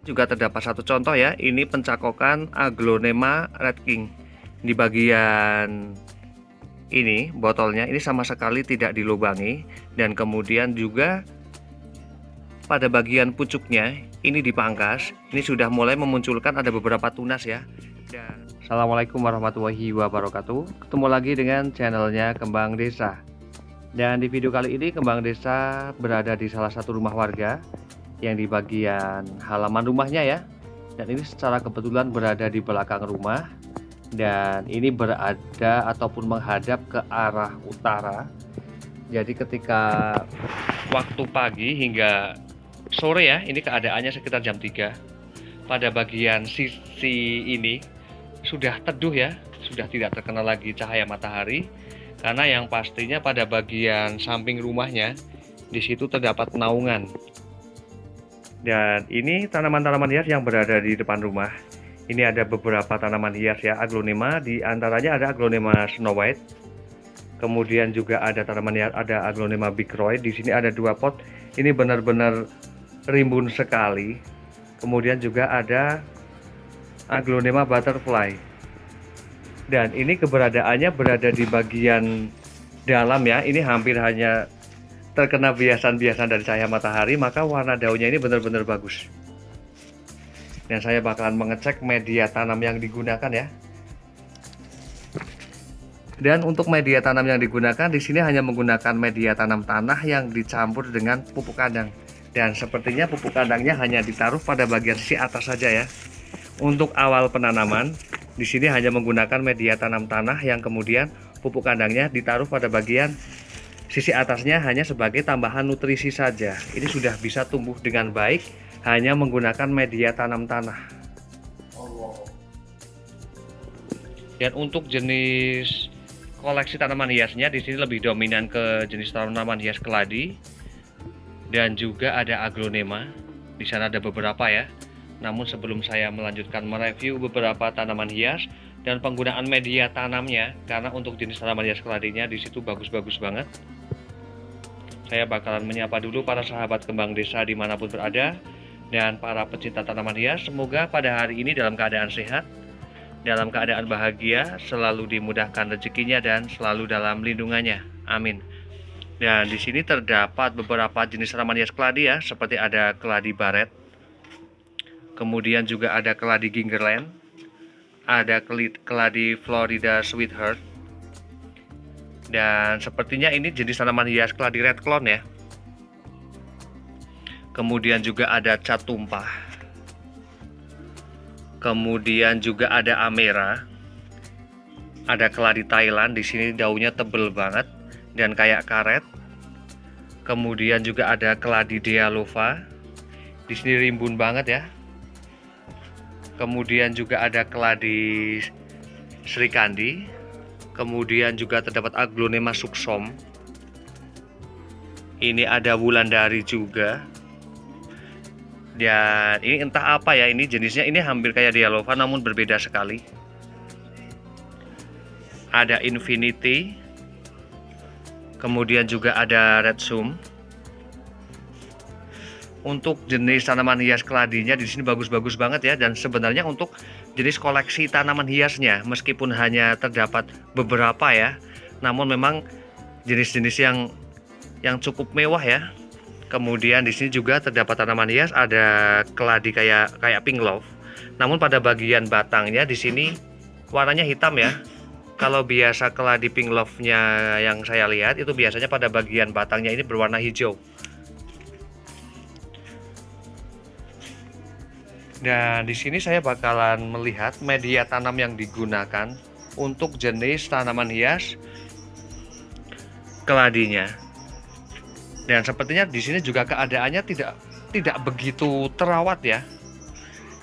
Juga terdapat satu contoh ya, ini pencakokan Aglonema Red King. Di bagian ini botolnya ini sama sekali tidak dilubangi, dan kemudian juga pada bagian pucuknya ini dipangkas. Ini sudah mulai memunculkan ada beberapa tunas ya. Dan Assalamualaikum warahmatullahi wabarakatuh. Ketemu lagi dengan channelnya Kembang Desa. Dan di video kali ini Kembang Desa berada di salah satu rumah warga yang di bagian halaman rumahnya ya. Dan ini secara kebetulan berada di belakang rumah, dan ini berada ataupun menghadap ke arah utara. Jadi ketika waktu pagi hingga sore ya, ini keadaannya sekitar jam 3. Pada bagian sisi ini sudah teduh ya, sudah tidak terkena lagi cahaya matahari, karena yang pastinya pada bagian samping rumahnya di situ terdapat naungan. Dan ini tanaman-tanaman hias yang berada di depan rumah. Ini ada beberapa tanaman hias ya, aglonema. Di antaranya ada aglonema Snow White. Kemudian juga ada tanaman hias, ada aglonema Big Roy. Di sini ada 2 pot. Ini benar-benar rimbun sekali. Kemudian juga ada aglonema Butterfly. Dan ini keberadaannya berada di bagian dalam ya. Ini hampir hanya terkena biasan-biasan dari cahaya matahari, maka warna daunnya ini benar-benar bagus. Dan saya bakalan mengecek media tanam yang digunakan ya. Dan untuk media tanam yang digunakan di sini hanya menggunakan media tanam tanah yang dicampur dengan pupuk kandang. Dan sepertinya pupuk kandangnya hanya ditaruh pada bagian sisi atas saja ya. Untuk awal penanaman di sini hanya menggunakan media tanam tanah yang kemudian pupuk kandangnya ditaruh pada bagian sisi atasnya hanya sebagai tambahan nutrisi saja. Ini sudah bisa tumbuh dengan baik hanya menggunakan media tanam tanah. Dan untuk jenis koleksi tanaman hiasnya di sini lebih dominan ke jenis tanaman hias keladi dan juga ada aglonema. Di sana ada beberapa ya. Namun sebelum saya melanjutkan mereview beberapa tanaman hias dan penggunaan media tanamnya, karena untuk jenis tanaman hias keladinya di situ bagus-bagus banget, saya bakalan menyapa dulu para sahabat Kembang Desa dimanapun berada dan para pecinta tanaman hias. Semoga pada hari ini dalam keadaan sehat, dalam keadaan bahagia, selalu dimudahkan rezekinya dan selalu dalam lindungannya. Amin. Dan di sini terdapat beberapa jenis tanaman hias keladi ya, seperti ada keladi baret, kemudian juga ada keladi gingerland, ada keladi Florida Sweetheart, dan sepertinya ini jenis tanaman hias keladi red clone ya. Kemudian juga ada cat tumpah. Kemudian juga ada amera. Ada keladi Thailand, di sini daunnya tebel banget dan kayak karet. Kemudian juga ada keladi Dealova. Di sini rimbun banget ya. Kemudian juga ada keladi Srikandi. Kemudian juga terdapat aglonema Suksom. Ini ada Wulandari juga. Dan ini entah apa ya, ini jenisnya ini hampir kayak Dealova namun berbeda sekali. Ada Infinity. Kemudian juga ada Red Zoom. Untuk jenis tanaman hias keladinya di sini bagus-bagus banget ya, dan sebenarnya untuk jenis koleksi tanaman hiasnya meskipun hanya terdapat beberapa ya, namun memang jenis-jenis yang cukup mewah ya. Kemudian di sini juga terdapat tanaman hias, ada keladi kayak pink love. Namun pada bagian batangnya di sini warnanya hitam ya. Kalau biasa keladi pink love-nya yang saya lihat itu biasanya pada bagian batangnya ini berwarna hijau. Dan di sini saya bakalan melihat media tanam yang digunakan untuk jenis tanaman hias keladinya. Dan sepertinya di sini juga keadaannya tidak begitu terawat ya.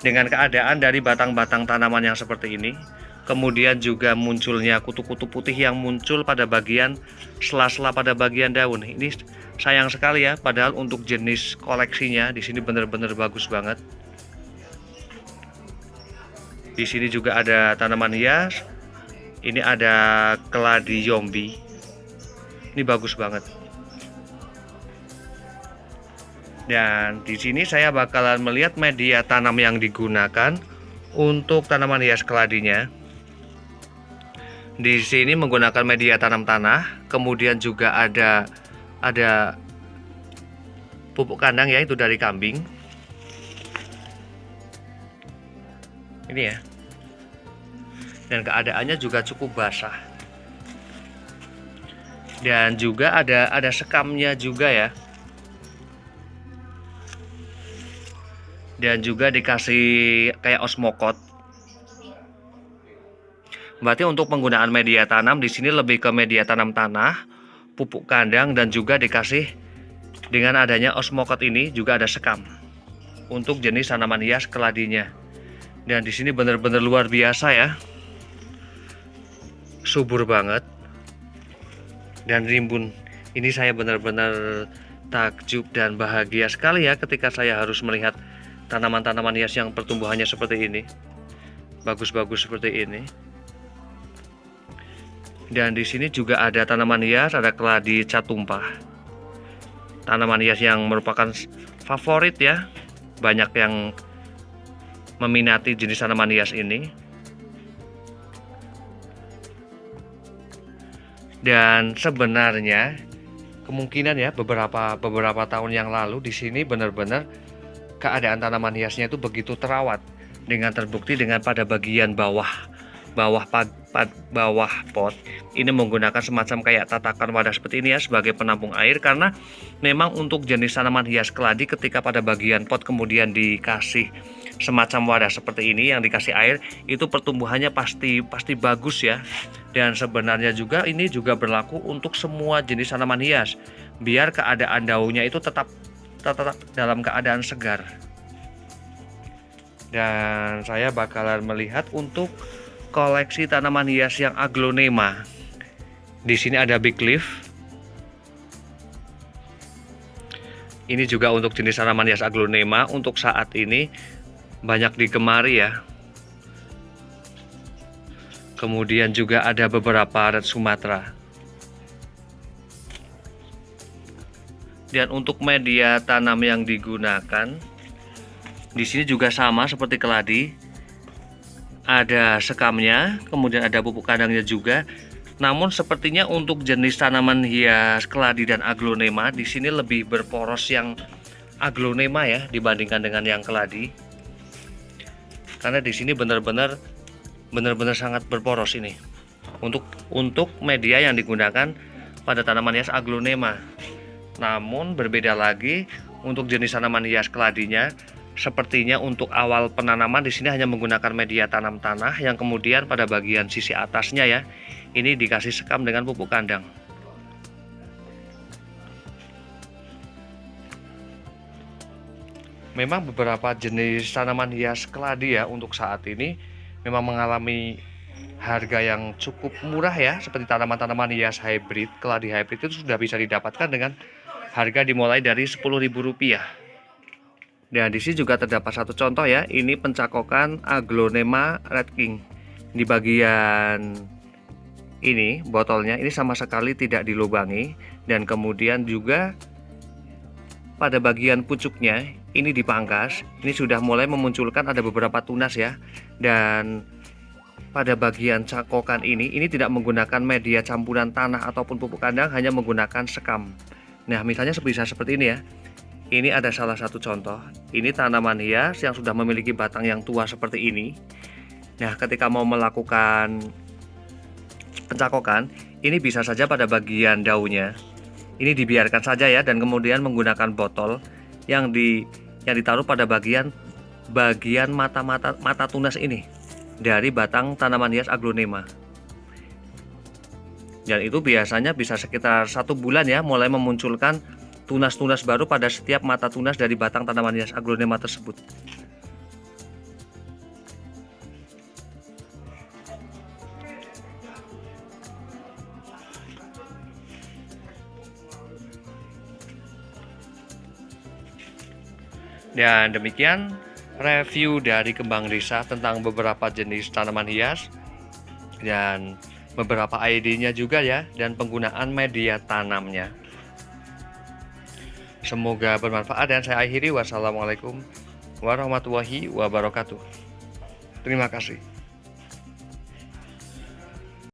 Dengan keadaan dari batang-batang tanaman yang seperti ini, kemudian juga munculnya kutu-kutu putih yang muncul pada bagian sela-sela pada bagian daun. Ini sayang sekali ya, padahal untuk jenis koleksinya di sini benar-benar bagus banget. Di sini juga ada tanaman hias. Ini ada keladi Yombi. Ini bagus banget. Dan di sini saya bakalan melihat media tanam yang digunakan untuk tanaman hias keladinya. Di sini menggunakan media tanam tanah, kemudian juga ada pupuk kandang ya, itu dari kambing. Ini ya. Dan keadaannya juga cukup basah. Dan juga ada sekamnya juga ya. Dan juga dikasih kayak osmokot. Berarti untuk penggunaan media tanam di sini lebih ke media tanam tanah, pupuk kandang, dan juga dikasih dengan adanya osmokot ini juga ada sekam untuk jenis tanaman hias keladinya. Dan di sini benar-benar luar biasa ya, subur banget dan rimbun. Ini saya benar-benar takjub dan bahagia sekali ya ketika saya harus melihat tanaman-tanaman hias yang pertumbuhannya seperti ini, bagus-bagus seperti ini. Dan di sini juga ada tanaman hias, ada keladi cat tumpah. Tanaman hias yang merupakan favorit ya. Banyak yang meminati jenis tanaman hias ini. Dan sebenarnya kemungkinan ya beberapa tahun yang lalu di sini benar-benar keadaan tanaman hiasnya itu begitu terawat, dengan terbukti dengan pada bagian bawah pot ini menggunakan semacam kayak tatakan wadah seperti ini ya sebagai penampung air, karena memang untuk jenis tanaman hias keladi ketika pada bagian pot kemudian dikasih semacam wadah seperti ini yang dikasih air, itu pertumbuhannya pasti bagus ya. Dan sebenarnya juga ini juga berlaku untuk semua jenis tanaman hias, biar keadaan daunnya itu tetap dalam keadaan segar. Dan saya bakalan melihat untuk koleksi tanaman hias yang aglonema. Di sini ada big leaf. Ini juga untuk jenis tanaman hias aglonema untuk saat ini banyak digemari ya. Kemudian juga ada beberapa red Sumatera. Dan untuk media tanam yang digunakan di sini juga sama seperti keladi. Ada sekamnya, kemudian ada pupuk kandangnya juga. Namun sepertinya untuk jenis tanaman hias keladi dan aglonema di sini lebih berporos yang aglonema ya dibandingkan dengan yang keladi. Karena di sini benar-benar sangat berporos ini. Untuk media yang digunakan pada tanaman hias aglonema. Namun berbeda lagi untuk jenis tanaman hias keladinya. Sepertinya untuk awal penanaman di sini hanya menggunakan media tanam tanah yang kemudian pada bagian sisi atasnya ya ini dikasih sekam dengan pupuk kandang. Memang beberapa jenis tanaman hias keladi ya untuk saat ini memang mengalami harga yang cukup murah ya, seperti tanaman-tanaman hias hybrid, keladi hybrid itu sudah bisa didapatkan dengan harga dimulai dari Rp10.000. Dan di sini juga terdapat satu contoh ya, ini pencakokan aglonema red king. Di bagian ini botolnya ini sama sekali tidak dilubangi, dan kemudian juga pada bagian pucuknya ini dipangkas. Ini sudah mulai memunculkan ada beberapa tunas ya. Dan pada bagian cakokan ini tidak menggunakan media campuran tanah ataupun pupuk kandang, hanya menggunakan sekam. Nah, misalnya bisa seperti ini ya. Ini ada salah satu contoh. Ini tanaman hias yang sudah memiliki batang yang tua seperti ini. Nah, ketika mau melakukan pencakokan, ini bisa saja pada bagian daunnya. Ini dibiarkan saja ya, dan kemudian menggunakan botol yang ditaruh pada bagian mata tunas ini dari batang tanaman hias aglonema. Dan itu biasanya bisa sekitar 1 bulan ya, mulai memunculkan tunas-tunas baru pada setiap mata tunas dari batang tanaman hias aglonema tersebut. Dan demikian review dari Kembang Desa tentang beberapa jenis tanaman hias dan beberapa ID-nya juga ya, dan penggunaan media tanamnya. Semoga bermanfaat dan saya akhiri. Wassalamualaikum warahmatullahi wabarakatuh. Terima kasih.